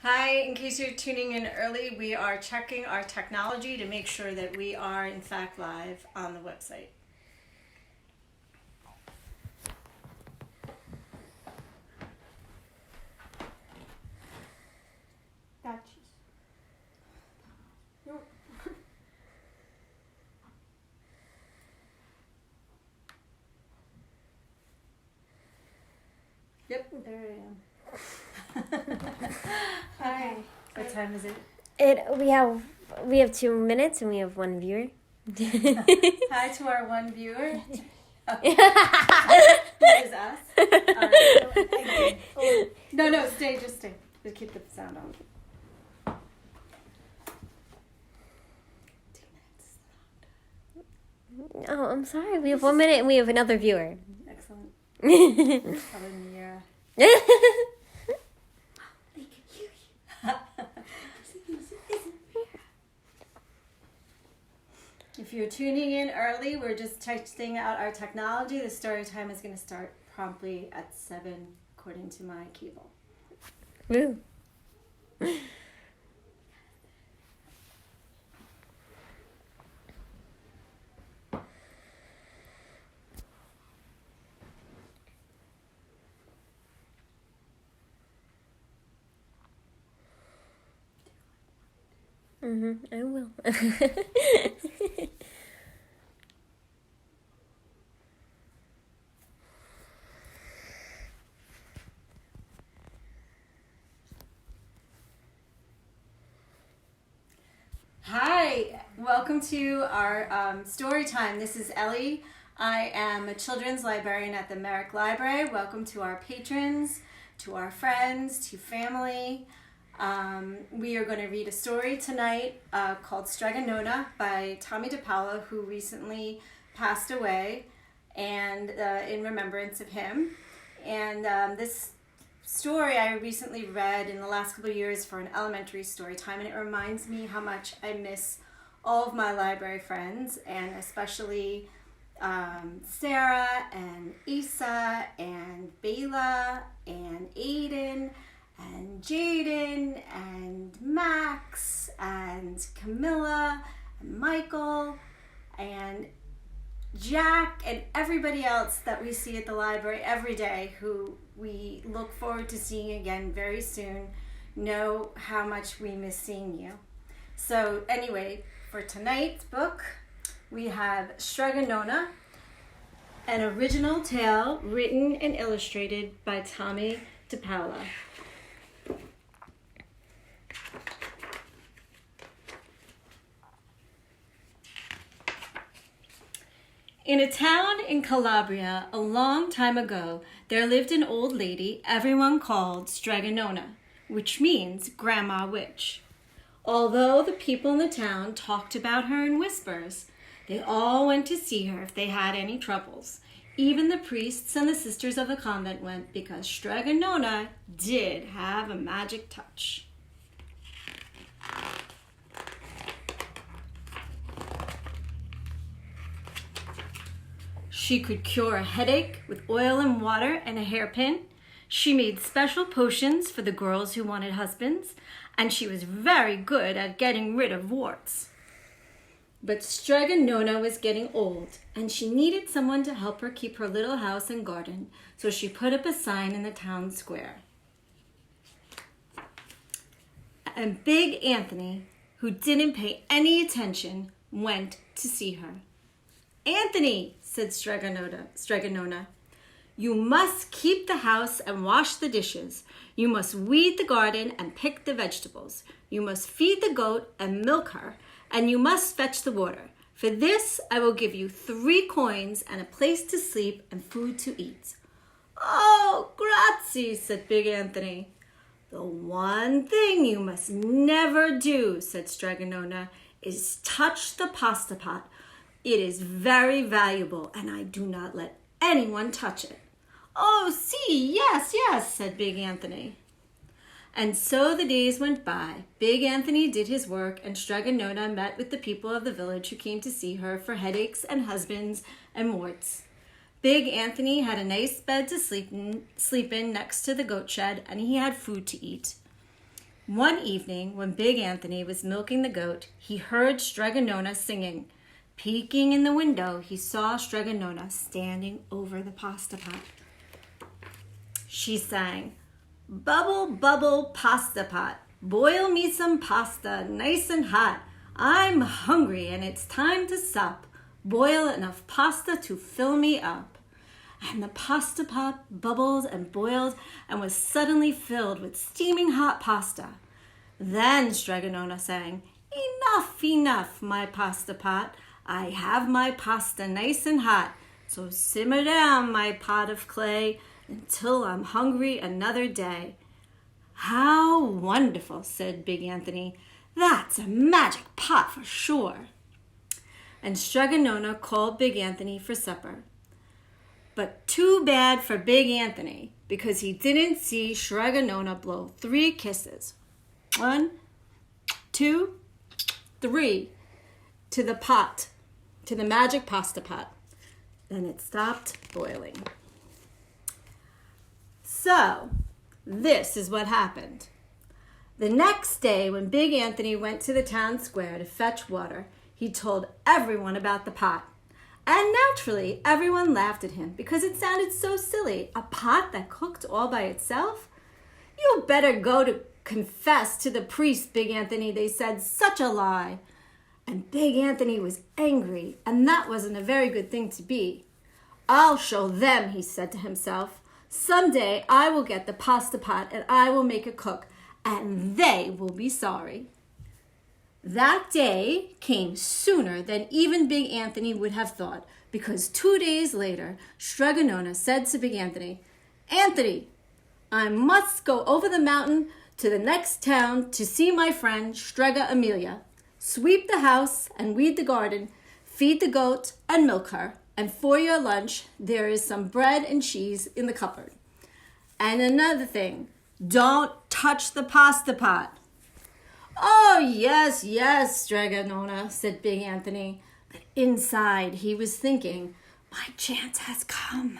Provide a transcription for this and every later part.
Hi, in case you're tuning in early, we are checking our technology to make sure that we are in fact live on the website. Yep, there I am. Hi. What time is it? We have 2 minutes and we have one viewer. Hi to our one viewer. That is us. No, stay. Just keep the sound on. Oh, I'm sorry. We have 1 minute and we have another viewer. Excellent. If you're tuning in early, we're just testing out our technology. The story time is going to start promptly at 7, according to my cable. Woo. I will. Hi, welcome to our story time. This is Elly. I am a children's librarian at the Merrick Library. Welcome to our patrons, to our friends, to family. We are going to read a story tonight called Strega Nona by Tomie DePaola, who recently passed away, and in remembrance of him. And this story I recently read in the last couple of years for an elementary story time, and it reminds me how much I miss all of my library friends, and especially Sarah and Isa and Bayla and Aiden and Jaden and Max and Camilla and Michael and Jack and everybody else that we see at the library every day who we look forward to seeing again very soon. Know how much we miss seeing you. So anyway, for tonight's book, we have Strega Nona, an original tale written and illustrated by Tomie DePaola. In a town in Calabria a long time ago, there lived an old lady everyone called Strega Nona, which means Grandma Witch. Although the people in the town talked about her in whispers, they all went to see her if they had any troubles. Even the priests and the sisters of the convent went because Strega Nona did have a magic touch. She could cure a headache with oil and water and a hairpin. She made special potions for the girls who wanted husbands, and she was very good at getting rid of warts. But Strega Nona was getting old, and she needed someone to help her keep her little house and garden, so she put up a sign in the town square. And Big Anthony, who didn't pay any attention, went to see her. "Anthony," said Strega Nona, "you must keep the house and wash the dishes. You must weed the garden and pick the vegetables. You must feed the goat and milk her, and you must fetch the water. For this, I will give you 3 coins and a place to sleep and food to eat." "Oh, grazie," said Big Anthony. "The one thing you must never do," said Strega Nona, "is touch the pasta pot. It is very valuable, and I do not let anyone touch it." "Oh, see, yes, said Big Anthony. And so the days went by. Big Anthony did his work, and Strega Nona met with the people of the village who came to see her for headaches and husbands and warts. Big Anthony had a nice bed to sleep in next to the goat shed, and he had food to eat. One evening, when Big Anthony was milking the goat, he heard Strega Nona singing. Peeking in the window, he saw Strega Nona standing over the pasta pot. She sang, "Bubble, bubble, pasta pot. Boil me some pasta, nice and hot. I'm hungry and it's time to sup. Boil enough pasta to fill me up." And the pasta pot bubbled and boiled and was suddenly filled with steaming hot pasta. Then Strega Nona sang, "Enough, enough, my pasta pot. I have my pasta nice and hot. So simmer down, my pot of clay, until I'm hungry another day." "How wonderful," said Big Anthony. "That's a magic pot for sure." And Strega Nona called Big Anthony for supper. But too bad for Big Anthony, because he didn't see Strega Nona blow 3 kisses. 1, 2, 3 to the pot, to the magic pasta pot. Then it stopped boiling. So, this is what happened. The next day, when Big Anthony went to the town square to fetch water, he told everyone about the pot. And naturally, everyone laughed at him because it sounded so silly. A pot that cooked all by itself? "You better go to confess to the priest, Big Anthony," they said. "Such a lie." And Big Anthony was angry, and that wasn't a very good thing to be. "I'll show them," he said to himself. "Someday I will get the pasta pot and I will make it cook, and they will be sorry." That day came sooner than even Big Anthony would have thought, because 2 days later, Strega Nona said to Big Anthony, "Anthony, I must go over the mountain to the next town to see my friend Strega Amelia. Sweep the house and weed the garden, feed the goat and milk her, and for your lunch there is some bread and cheese in the cupboard. And another thing, don't touch the pasta pot." "Oh, yes, yes, Strega Nona," said Big Anthony. But inside he was thinking, "My chance has come."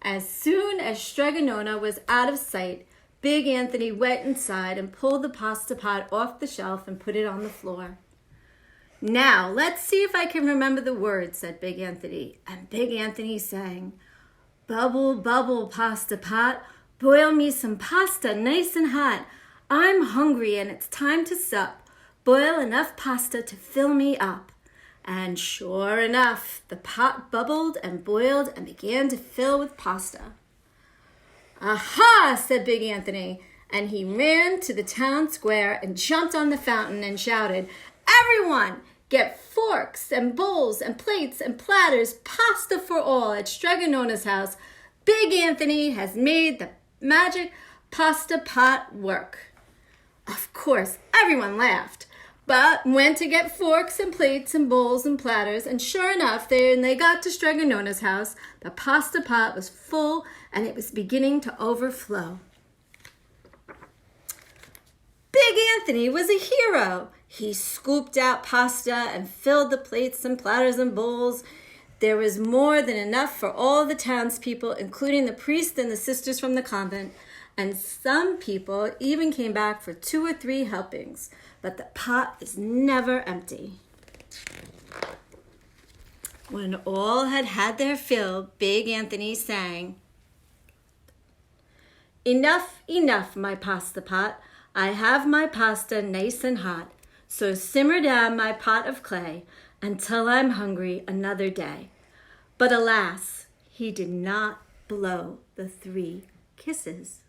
As soon as Strega Nona was out of sight, Big Anthony went inside and pulled the pasta pot off the shelf and put it on the floor. "Now, let's see if I can remember the words," said Big Anthony. And Big Anthony sang, "Bubble, bubble, pasta pot. Boil me some pasta nice and hot. I'm hungry and it's time to sup. Boil enough pasta to fill me up." And sure enough, the pot bubbled and boiled and began to fill with pasta. "Aha!" said Big Anthony, and he ran to the town square and jumped on the fountain and shouted, "Everyone, get forks and bowls and plates and platters, pasta for all at Strega Nona's house. Big Anthony has made the magic pasta pot work." Of course, everyone laughed, but went to get forks and plates and bowls and platters, and sure enough, when they got to Strega Nona's house, the pasta pot was full and it was beginning to overflow. Big Anthony was a hero. He scooped out pasta and filled the plates and platters and bowls. There was more than enough for all the townspeople, including the priest and the sisters from the convent, and some people even came back for 2 or 3 helpings, but the pot was never empty. When all had had their fill, Big Anthony sang, "Enough, enough, my pasta pot. I have my pasta nice and hot. So simmer down my pot of clay until I'm hungry another day." But alas, he did not blow the 3 kisses.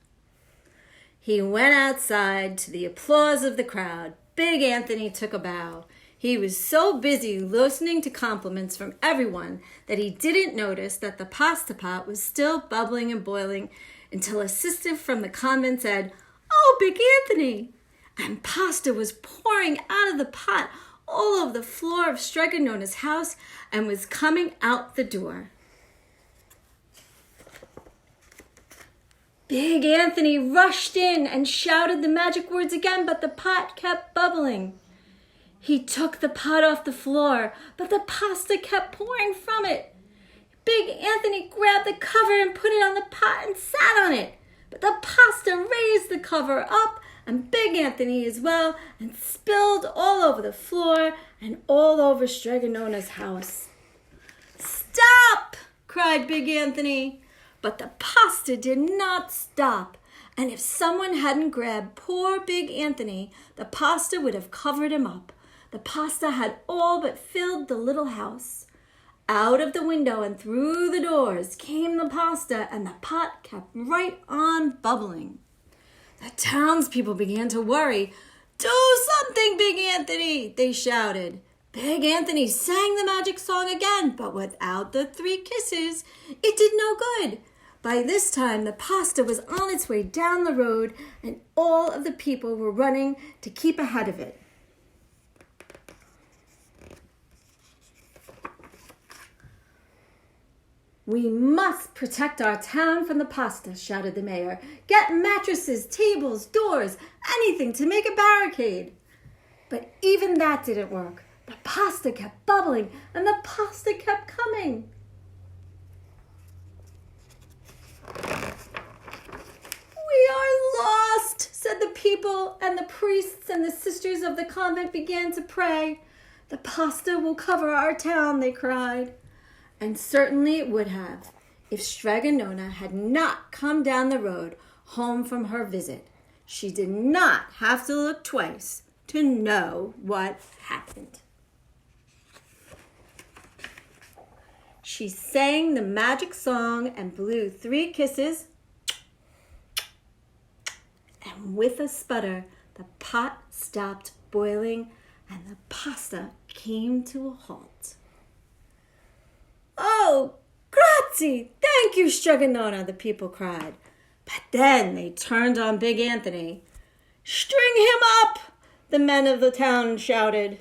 He went outside to the applause of the crowd. Big Anthony took a bow. He was so busy listening to compliments from everyone that he didn't notice that the pasta pot was still bubbling and boiling until a sister from the convent said, "Oh, Big Anthony!" And pasta was pouring out of the pot all over the floor of Strega Nona's house and was coming out the door. Big Anthony rushed in and shouted the magic words again, but the pot kept bubbling. He took the pot off the floor, but the pasta kept pouring from it. Big Anthony grabbed the cover and put it on the pot and sat on it, but the cover up, and Big Anthony as well, and spilled all over the floor and all over Strega Nona's house. "Stop!" cried Big Anthony. But the pasta did not stop, and if someone hadn't grabbed poor Big Anthony, the pasta would have covered him up. The pasta had all but filled the little house. Out of the window and through the doors came the pasta, and the pot kept right on bubbling. The townspeople began to worry. "Do something, Big Anthony!" they shouted. Big Anthony sang the magic song again, but without the 3 kisses, it did no good. By this time, the pasta was on its way down the road, and all of the people were running to keep ahead of it. "We must protect our town from the pasta," shouted the mayor. "Get mattresses, tables, doors, anything to make a barricade." But even that didn't work. The pasta kept bubbling, and the pasta kept coming. "We are lost," said the people, and the priests and the sisters of the convent began to pray. "The pasta will cover our town," they cried. And certainly it would have, if Strega Nona had not come down the road home from her visit. She did not have to look twice to know what happened. She sang the magic song and blew 3 kisses, and with a sputter, the pot stopped boiling and the pasta came to a halt. "Oh, grazie! Thank you, Strega Nona," the people cried. But then they turned on Big Anthony. "String him up!" the men of the town shouted.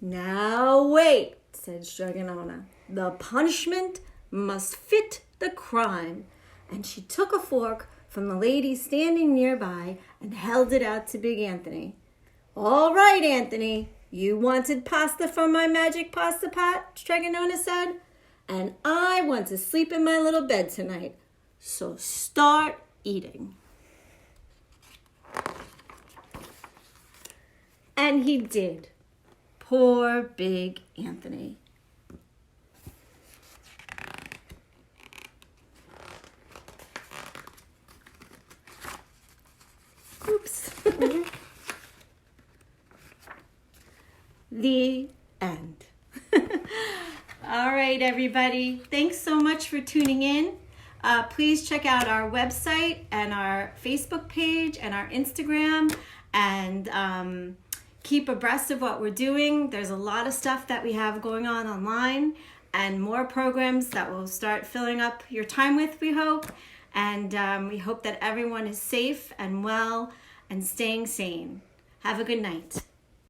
"Now wait," said Strega Nona. "The punishment must fit the crime." And she took a fork from the lady standing nearby and held it out to Big Anthony. "All right, Anthony. You wanted pasta from my magic pasta pot," Strega Nona said, "and I want to sleep in my little bed tonight. So start eating." And he did. Poor Big Anthony. Oops. The end. All right, everybody. Thanks so much for tuning in. Please check out our website and our Facebook page and our Instagram, and keep abreast of what we're doing. There's a lot of stuff that we have going on online, and more programs that will start filling up your time with, we hope. And we hope that everyone is safe and well and staying sane. Have a good night.